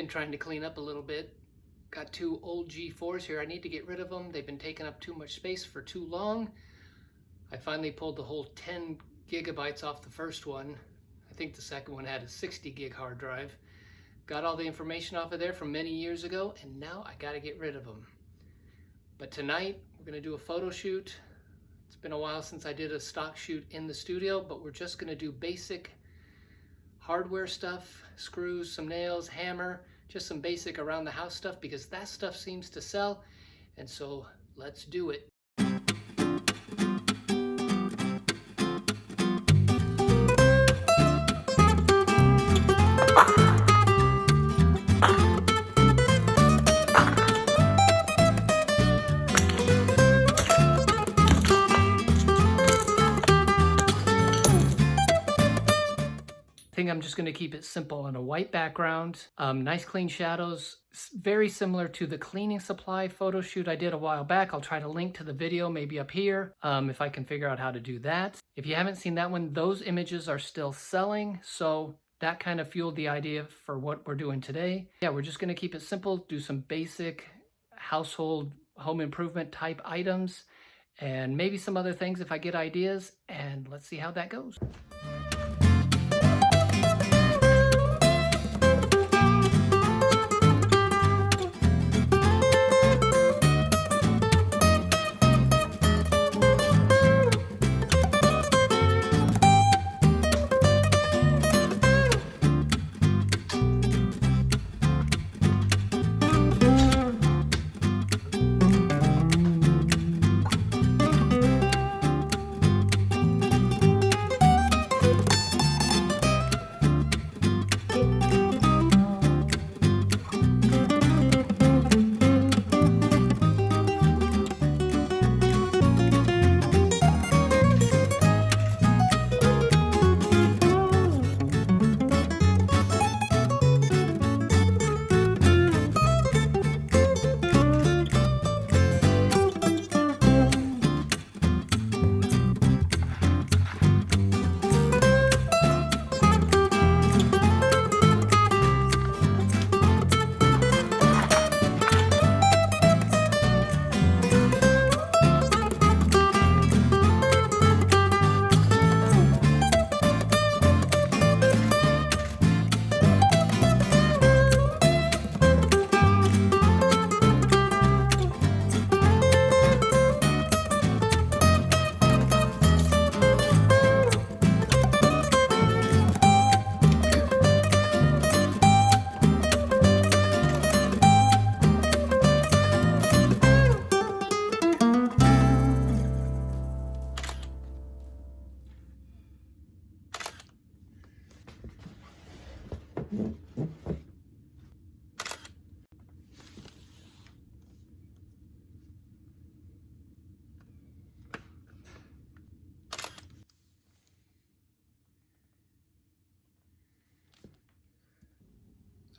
been trying to clean up a little bit. Got two old G4s here. I need to get rid of them. They've been taking up too much space for too long. I finally pulled the whole 10 gigabytes off the first one. I think the second one had a 60 gig hard drive. Got all the information off of there from many years ago, and now I gotta get rid of them. But tonight, we're gonna do a photo shoot. It's been a while since I did a stock shoot in the studio, but we're just gonna do basic hardware stuff, screws, some nails, hammer, just some basic around the house stuff, because that stuff seems to sell. And so let's do it. I think I'm just going to keep it simple on a white background. Nice clean shadows, very similar to the cleaning supply photo shoot I did a while back. I'll try to link to the video maybe up here if I can figure out how to do that. If you haven't seen that one, those images are still selling, so that kind of fueled the idea for what we're doing today. Yeah, we're just going to keep it simple, do some basic household home improvement type items, and maybe some other things if I get ideas, and let's see how that goes.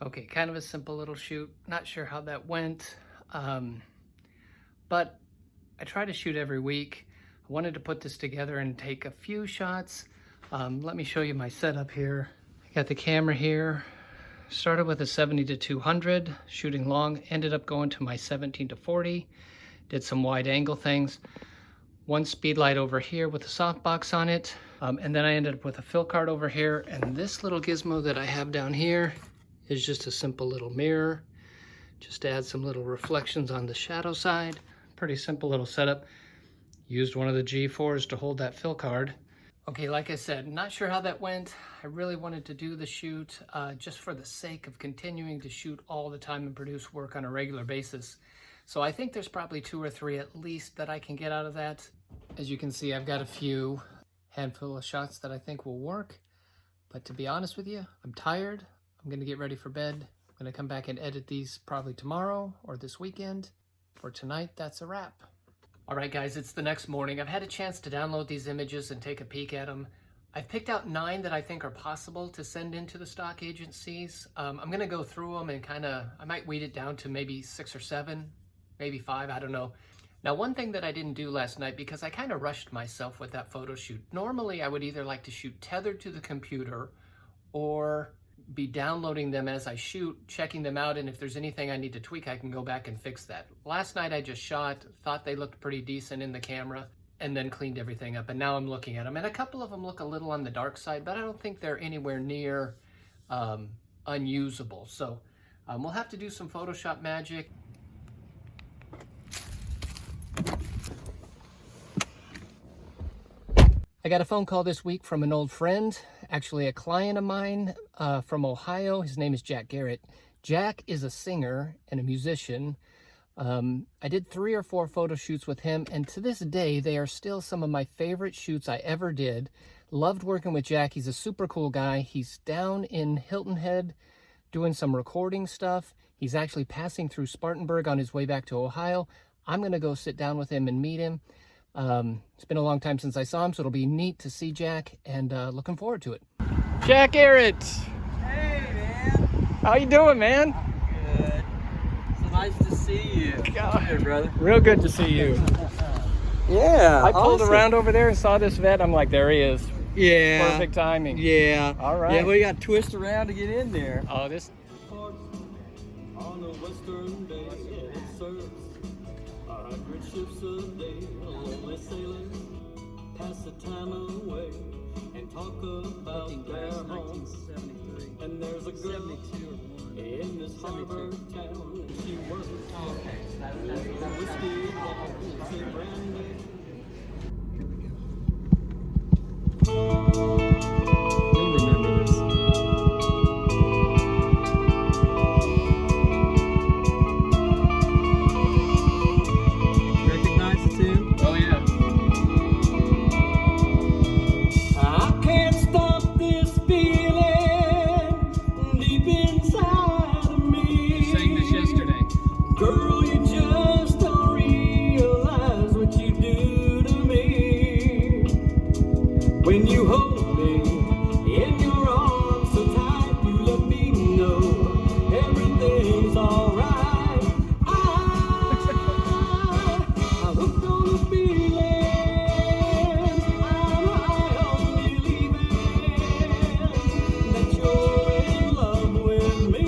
Okay, kind of a simple little shoot. Not sure how that went, but I try to shoot every week. I wanted to put this together and take a few shots. Let me show you my setup here. I got the camera here. Started with a 70-200, shooting long, ended up going to my 17-40. Did some wide angle things. One speed light over here with a softbox on it. And then I ended up with a fill card over here. And this little gizmo that I have down here is just a simple little mirror. Just to add some little reflections on the shadow side. Pretty simple little setup. Used one of the G4s to hold that fill card. Okay, like I said, not sure how that went. I really wanted to do the shoot just for the sake of continuing to shoot all the time and produce work on a regular basis. So I think there's probably 2 or 3 at least that I can get out of that. As you can see, I've got a handful of shots that I think will work. But to be honest with you, I'm tired. I'm gonna get ready for bed. I'm gonna come back and edit these probably tomorrow or this weekend. For tonight, that's a wrap. All right, guys, it's the next morning. I've had a chance to download these images and take a peek at them. I've picked out 9 that I think are possible to send into the stock agencies. I'm gonna go through them and I might weed it down to maybe 6 or 7, maybe 5, I don't know. Now, one thing that I didn't do last night, because I kind of rushed myself with that photo shoot. Normally, I would either like to shoot tethered to the computer or be downloading them as I shoot, checking them out, and if there's anything I need to tweak, I can go back and fix that. Last night I just shot, thought they looked pretty decent in the camera, and then cleaned everything up, and now I'm looking at them. And a couple of them look a little on the dark side, but I don't think they're anywhere near unusable. So we'll have to do some Photoshop magic. I got a phone call this week from an old friend, actually a client of mine from Ohio. His name is Garrett. Jack is a singer and a musician. I did 3 or 4 photo shoots with him, and to this day, they are still some of my favorite shoots I ever did. Loved working with Jack. He's a super cool guy. He's down in Hilton Head doing some recording stuff. He's actually passing through Spartanburg on his way back to Ohio. I'm going to go sit down with him and meet him. It's been a long time since I saw him, so it'll be neat to see Jack, and looking forward to it. Garrett! Hey, man! How you doing, man? I'm good. It's nice to see you. God, brother. Real good to see you. Yeah, I pulled around over there and saw this vet. I'm like, there he is. Yeah. Perfect timing. Yeah. All right. Yeah, we got to twist around to get in there. Oh, this... On a western day, it serves 100 ships a day. Lonely sailors pass the time away and talk about their home. And there's a girl in this harbor town, and she works whiskey bottles and brandy. You'll remember this. Recognize the tune? Oh, yeah. I can't stop this feeling deep inside of me. You sang this yesterday. Girl, you just don't realize what you do to me. When you hold me in your arms so tight, you let me know everything's alright. I'm hooked on the feeling. I'm high on believing that you're in love with me.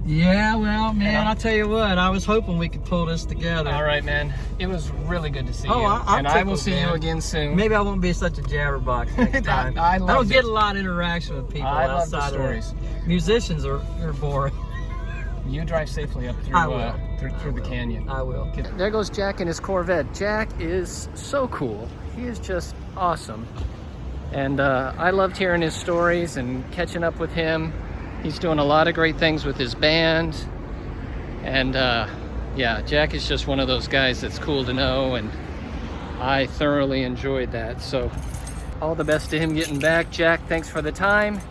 Yeah, well, man, Yeah. I'll tell you what, I was hoping we could pull this together. All right, man. It was really good to see Oh, you. I'm and I will tickled, see you man. again soon. Maybe I won't be such a jabberbox next time. I don't loved get it. a lot of interaction with people I love the outside of stories. that. Musicians are boring. You drive safely up through I will. through the canyon. I will. There goes Jack in his Corvette. Jack is so cool. He is just awesome. And I loved hearing his stories and catching up with him. He's doing a lot of great things with his band. And yeah, Jack is just one of those guys that's cool to know, and I thoroughly enjoyed that. So all the best to him getting back. Jack, thanks for the time.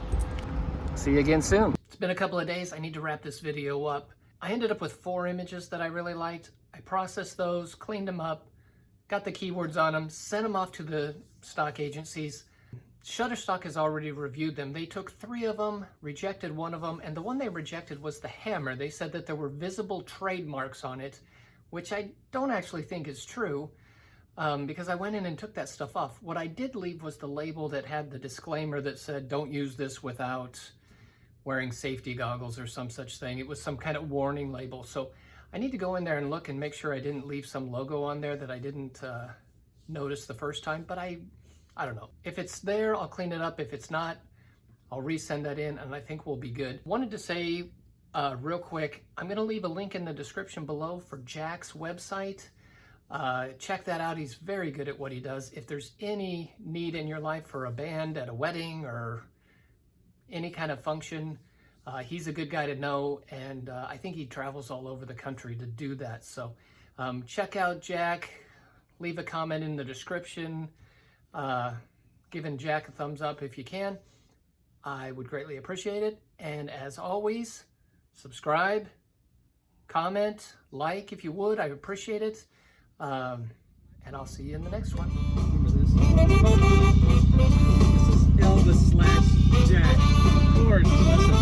See you again soon. It's been a couple of days. I need to wrap this video up. I ended up with 4 images that I really liked. I processed those, cleaned them up, got the keywords on them, sent them off to the stock agencies. Shutterstock has already reviewed them. They took 3 of them, rejected 1 of them, and the one they rejected was the hammer. They said that there were visible trademarks on it, which I don't actually think is true, because I went in and took that stuff off. What I did leave was the label that had the disclaimer that said, don't use this without wearing safety goggles or some such thing. It was some kind of warning label. So I need to go in there and look and make sure I didn't leave some logo on there that I didn't notice the first time, but I don't know. If it's there, I'll clean it up. If it's not, I'll resend that in, and I think we'll be good. Wanted to say real quick, I'm gonna leave a link in the description below for Jack's website. Check that out. He's very good at what he does. If there's any need in your life for a band at a wedding or any kind of function, he's a good guy to know, and I think he travels all over the country to do that. So check out Jack, leave a comment in the description, giving Jack a thumbs up if you can. I would greatly appreciate it. And as always, subscribe, comment, like if you would. I appreciate it. And I'll see you in the next one. Remember this? This is Elvis / Jack. Of course. Listen.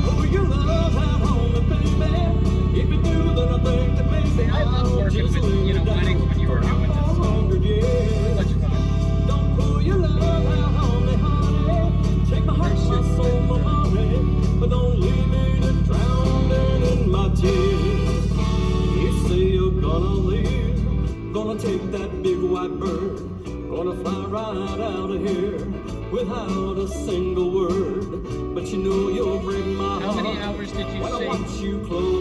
Oh, you love how on the baby. If you do, then I think that makes See, I love working with, weddings when you were doing this. Yeah. Much fun. Don't pull your love out on me, honey. that big white bird, gonna fly right out of here without a single word. But you know you'll break my heart. How many hours did you when I sing? watch you close